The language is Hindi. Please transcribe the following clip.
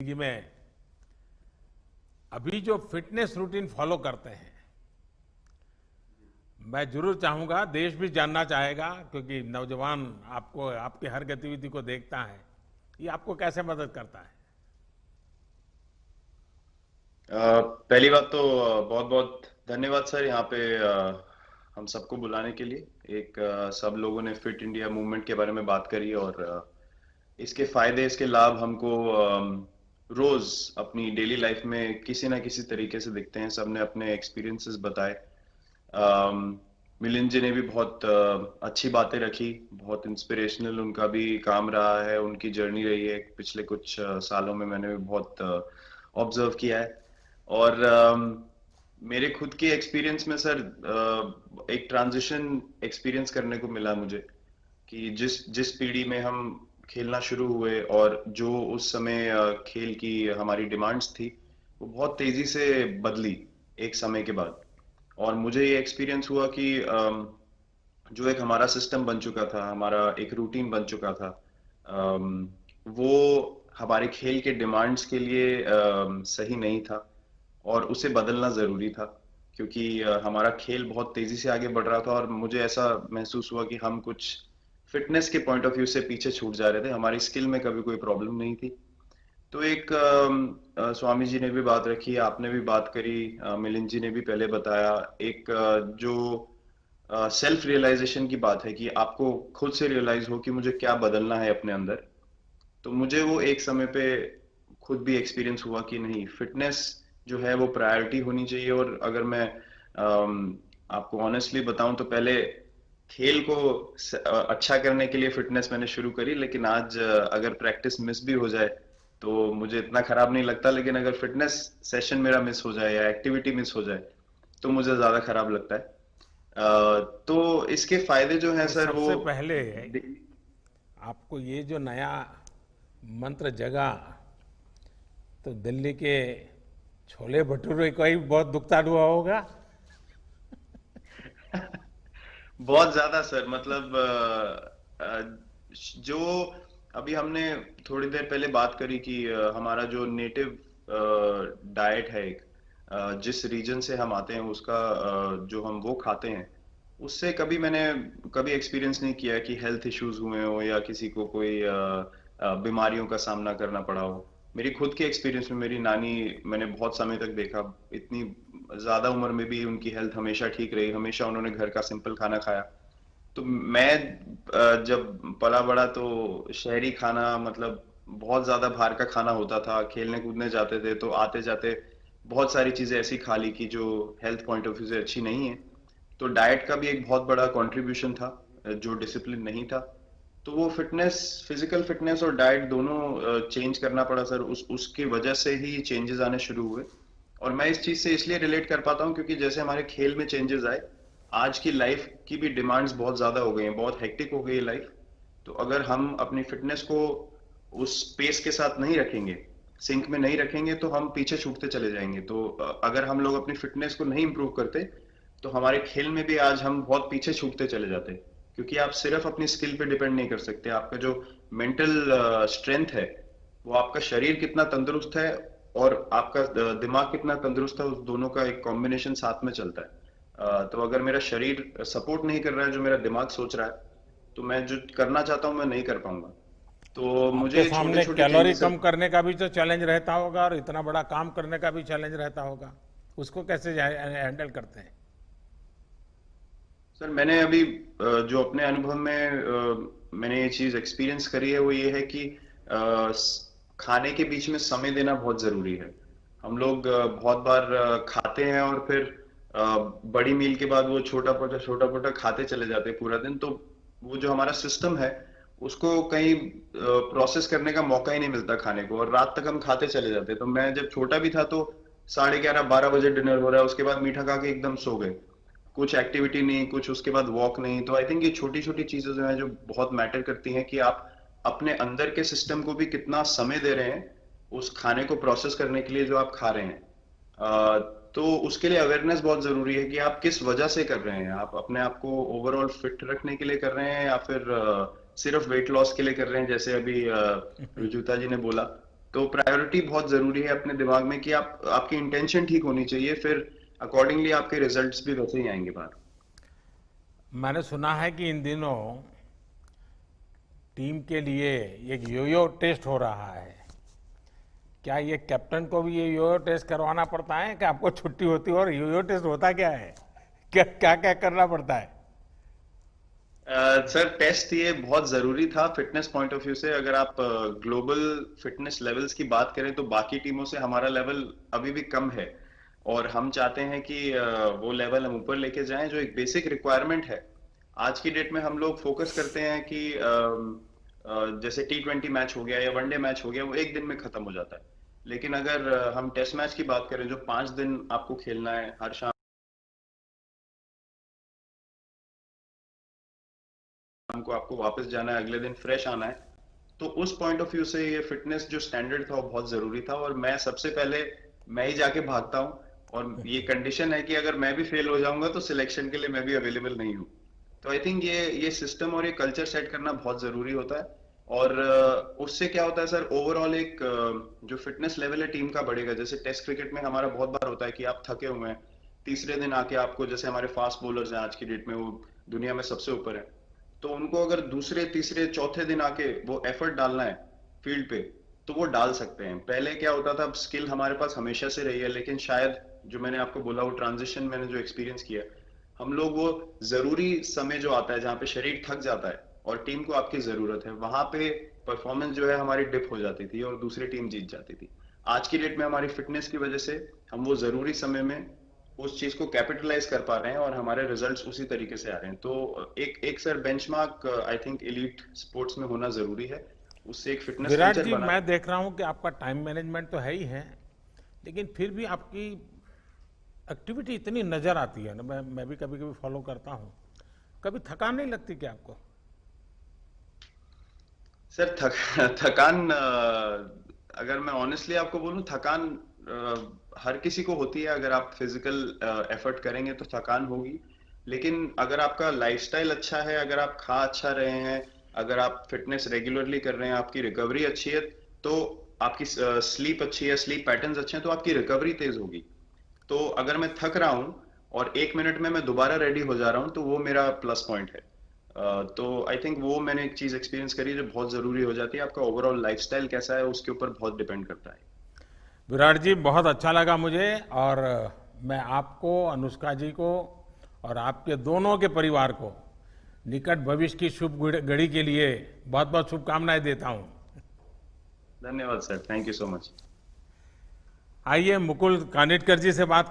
जिंदगी में अभी जो फिटनेस रूटीन फॉलो करते हैं, मैं जरूर चाहूंगा, देश भी जानना चाहेगा, क्योंकि नौजवान आपको आपकी हर गतिविधि को देखता है, ये आपको कैसे मदद करता है? पहली बात तो बहुत बहुत धन्यवाद सर, यहाँ पे हम सबको बुलाने के लिए। एक सब लोगों ने फिट इंडिया मूवमेंट के बारे में बात करी और इसके फायदे, इसके लाभ हमको रोज अपनी डेली लाइफ में किसी ना किसी तरीके से दिखते हैं। सबने अपने एक्सपीरियंसेस बताए। मिलिंद जी ने भी बहुत अच्छी बातें रखी, बहुत इंस्पिरेशनल उनका भी काम रहा है, उनकी जर्नी रही है पिछले कुछ सालों में, मैंने भी बहुत ऑब्जर्व किया है। और मेरे खुद के एक्सपीरियंस में सर एक ट्रांजिशन एक्सपीरियंस करने को मिला मुझे कि जिस जिस पीढ़ी में हम खेलना शुरू हुए और जो उस समय खेल की हमारी डिमांड्स थी, वो बहुत तेजी से बदली एक समय के बाद। और मुझे ये एक्सपीरियंस हुआ कि जो एक हमारा सिस्टम बन चुका था, हमारा एक रूटीन बन चुका था, वो हमारे खेल के डिमांड्स के लिए सही नहीं था और उसे बदलना जरूरी था। क्योंकि हमारा खेल बहुत तेजी से आगे बढ़ रहा था और मुझे ऐसा महसूस हुआ कि हम कुछ फिटनेस के पॉइंट ऑफ व्यू से पीछे छूट जा रहे थे। हमारी स्किल में कभी कोई प्रॉब्लम नहीं थी। तो एक स्वामी जी ने भी बात रखी, आपने भी बात करी, मिलिंद जी ने भी पहले बताया, एक जो सेल्फ रियलाइजेशन की बात है कि आपको खुद से रियलाइज हो कि मुझे क्या बदलना है अपने अंदर। तो मुझे वो एक समय पे खुद भी एक्सपीरियंस हुआ कि नहीं, फिटनेस जो है वो प्रायोरिटी होनी चाहिए। और अगर मैं आपको ऑनेस्टली बताऊं तो पहले खेल को अच्छा करने के लिए फिटनेस मैंने शुरू करी, लेकिन आज अगर प्रैक्टिस मिस भी हो जाए तो मुझे इतना खराब नहीं लगता। लेकिन अगर फिटनेस सेशन मेरा मिस हो जाए या एक्टिविटी मिस हो जाए तो मुझे ज्यादा खराब लगता है। तो इसके फायदे जो हैं तो सर वो सबसे पहले आपको ये जो नया मंत्र जगा, तो दिल्ली के छोले भटूरे का ही बहुत दुखता हुआ होगा। बहुत ज्यादा सर, मतलब जो अभी हमने थोड़ी देर पहले बात करी कि हमारा जो नेटिव डाइट है, एक जिस रीजन से हम आते हैं उसका जो हम वो खाते हैं, उससे कभी मैंने कभी एक्सपीरियंस नहीं किया कि हेल्थ इश्यूज हुए हो या किसी को कोई बीमारियों का सामना करना पड़ा हो। मेरी खुद के एक्सपीरियंस में मेरी नानी, मैंने बहुत समय तक देखा, इतनी ज्यादा उम्र में भी उनकी हेल्थ हमेशा ठीक रही, हमेशा उन्होंने घर का सिंपल खाना खाया। तो मैं जब पला बड़ा तो शहरी खाना, मतलब बहुत ज्यादा बाहर का खाना होता था, खेलने कूदने जाते थे तो आते जाते बहुत सारी चीजें ऐसी खा ली कि जो हेल्थ पॉइंट ऑफ व्यू से अच्छी नहीं है। तो डाइट का भी एक बहुत बड़ा कंट्रीब्यूशन था, जो डिसिप्लिन नहीं था। तो वो फिटनेस, फिजिकल फिटनेस और डाइट दोनों चेंज करना पड़ा सर। उस उसकी वजह से ही चेंजेस आने शुरू हुए। और मैं इस चीज से इसलिए रिलेट कर पाता हूँ क्योंकि जैसे हमारे खेल में चेंजेस आए, आज की लाइफ की भी डिमांड्स बहुत ज्यादा हो गई हैं, बहुत हेक्टिक हो गई है लाइफ। तो अगर हम अपनी फिटनेस को उस पेस के साथ नहीं रखेंगे, सिंक में नहीं रखेंगे, तो हम पीछे छूटते चले जाएंगे। तो अगर हम लोग अपनी फिटनेस को नहीं इंप्रूव करते तो हमारे खेल में भी आज हम बहुत पीछे छूटते चले जाते हैं। क्योंकि आप सिर्फ अपनी स्किल पे डिपेंड नहीं कर सकते, आपका जो मेंटल स्ट्रेंथ है, वो आपका शरीर कितना तंदुरुस्त है और आपका दिमाग कितना तंदुरुस्त है, उस दोनों का एक कॉम्बिनेशन साथ में चलता है। तो अगर मेरा शरीर सपोर्ट नहीं कर रहा है जो मेरा दिमाग सोच रहा है, तो मैं जो करना चाहता हूँ मैं नहीं कर पाऊंगा। तो मुझे आपके ये छोटे सामने छोटे कैलोरी चेंजेस। कम करने का भी तो चैलेंज रहता होगा, और इतना बड़ा काम करने का भी चैलेंज रहता होगा। उसको कैसे हैंडल करते हैं? सर मैंने अभी जो अपने अनुभव में मैंने ये चीज एक्सपीरियंस करी है वो ये है कि खाने के बीच में समय देना बहुत जरूरी है। हम लोग बहुत बार खाते हैं और फिर बड़ी मील के बाद वो छोटा छोटा खाते चले जाते हैं पूरा दिन। तो वो जो हमारा सिस्टम है, उसको कहीं प्रोसेस करने का मौका ही नहीं मिलता खाने को, और रात तक हम खाते चले जाते हैं। तो मैं जब छोटा भी था तो 11:30 12 बजे डिनर हो रहा है, उसके बाद मीठा खा के एकदम सो गए, कुछ एक्टिविटी नहीं, कुछ उसके बाद वॉक नहीं। तो आई थिंक ये छोटी छोटी चीजें जो है जो बहुत मैटर करती हैं कि आप अपने अंदर के सिस्टम को भी कितना समय दे रहे हैं उस खाने को प्रोसेस करने के लिए जो आप खा रहे हैं। अ, तो उसके लिए अवेयरनेस बहुत जरूरी है कि आप किस वजह से कर रहे हैं। आप अपने आप को ओवरऑल फिट रखने के लिए कर रहे हैं या फिर सिर्फ वेट लॉस के लिए कर रहे हैं, जैसे अभी रुजुता जी ने बोला। तो प्रायोरिटी बहुत जरूरी है अपने दिमाग में कि आप आपकी इंटेंशन ठीक होनी चाहिए, फिर अकॉर्डिंगली आपके रिजल्ट्स भी वैसे ही आएंगे बाहर। मैंने सुना है कि इन दिनों टीम के लिए एक योयो टेस्ट हो रहा है। क्या ये कैप्टन को भी ये योयो टेस्ट करवाना पड़ता है कि आपको छुट्टी होती है? और योयो टेस्ट होता क्या है? क्या क्या क्या करना पड़ता है? सर टेस्ट ये बहुत जरूरी था फिटनेस पॉइंट ऑफ व्यू से। अगर आप ग्लोबल फिटनेस लेवल्स की बात करें तो बाकी टीमों से हमारा लेवल अभी भी कम है, और हम चाहते हैं कि वो लेवल हम ऊपर लेके जाएं। जो एक बेसिक रिक्वायरमेंट है आज की डेट में, हम लोग फोकस करते हैं कि जैसे T20 मैच हो गया या वनडे मैच हो गया, वो एक दिन में खत्म हो जाता है। लेकिन अगर हम टेस्ट मैच की बात करें जो 5 दिन आपको खेलना है, हर शाम को आपको वापस जाना है, अगले दिन फ्रेश आना है, तो उस पॉइंट ऑफ व्यू से ये फिटनेस जो स्टैंडर्ड था वो बहुत जरूरी था। और मैं सबसे पहले मैं ही जाके भागता हूँ, और ये कंडीशन है कि अगर मैं भी फेल हो जाऊंगा तो सिलेक्शन के लिए मैं भी अवेलेबल नहीं हूँ। तो आई थिंक ये सिस्टम और ये कल्चर सेट करना बहुत जरूरी होता है। और उससे क्या होता है सर, ओवरऑल एक जो फिटनेस लेवल है टीम का बढ़ेगा। जैसे टेस्ट क्रिकेट में हमारा बहुत बार होता है कि आप थके हुए हैं, तीसरे दिन आके आपको, जैसे हमारे फास्ट बॉलर्स हैं आज की डेट में, वो दुनिया में सबसे ऊपर है, तो उनको अगर दूसरे तीसरे चौथे दिन आके वो एफर्ट डालना है फील्ड पे, तो वो डाल सकते हैं। पहले क्या होता था, स्किल हमारे पास हमेशा से रही है, लेकिन शायद जो मैंने आपको बोला वो ट्रांजिशन मैंने जो एक्सपीरियंस किया, हम लोग वो जरूरी समय जो आता है जहाँ पे शरीर थक जाता है और टीम को आपकी जरूरत है, वहां पे परफॉर्मेंस जो है हमारी डिप हो जाती थी और दूसरी टीम जीत जाती थी। आज की डेट में हमारी फिटनेस की वजह से हम वो जरूरी समय में उस चीज को कैपिटलाइज कर पा रहे हैं और हमारे रिजल्ट्स उसी तरीके से आ रहे हैं। तो एक एक sir benchmark I think elite sports में होना जरूरी है, उससे एक फिटनेस विराट कल्चर जी, बना। मैं देख रहा हूं कि आपका टाइम मैनेजमेंट तो है ही है, लेकिन फिर भी आपकी एक्टिविटी इतनी नजर आती है ना, मैं भी कभी कभी फॉलो करता हूं। कभी थकान नहीं लगती क्या आपको? सर थकान अगर मैं ऑनेस्टली आपको बोलूं, थकान हर किसी को होती है। अगर आप फिजिकल एफर्ट करेंगे तो थकान होगी, लेकिन अगर आपका लाइफस्टाइल अच्छा है, अगर आप खा अच्छा रहे हैं, अगर आप फिटनेस रेगुलरली कर रहे हैं, आपकी रिकवरी अच्छी है, तो आपकी स्लीप अच्छी है, स्लीप पैटर्न्स अच्छे हैं, तो आपकी रिकवरी तेज होगी। तो अगर मैं थक रहा हूं और 1 मिनट में मैं दोबारा रेडी हो जा रहा हूं, तो वो मेरा प्लस पॉइंट है। तो आई थिंक वो मैंने एक चीज एक्सपीरियंस करी जो बहुत जरूरी हो जाती है। आपका ओवरऑल लाइफस्टाइल कैसा है उसके ऊपर बहुत डिपेंड करता है। विराट जी, बहुत अच्छा लगा मुझे। और मैं आपको, अनुष्का जी को और आपके दोनों के परिवार को निकट भविष्य की शुभ घड़ी के लिए बहुत बहुत शुभकामनाएं देता हूं। धन्यवाद sir, thank you so much. आइए मुकुल कानिटकर जी से बात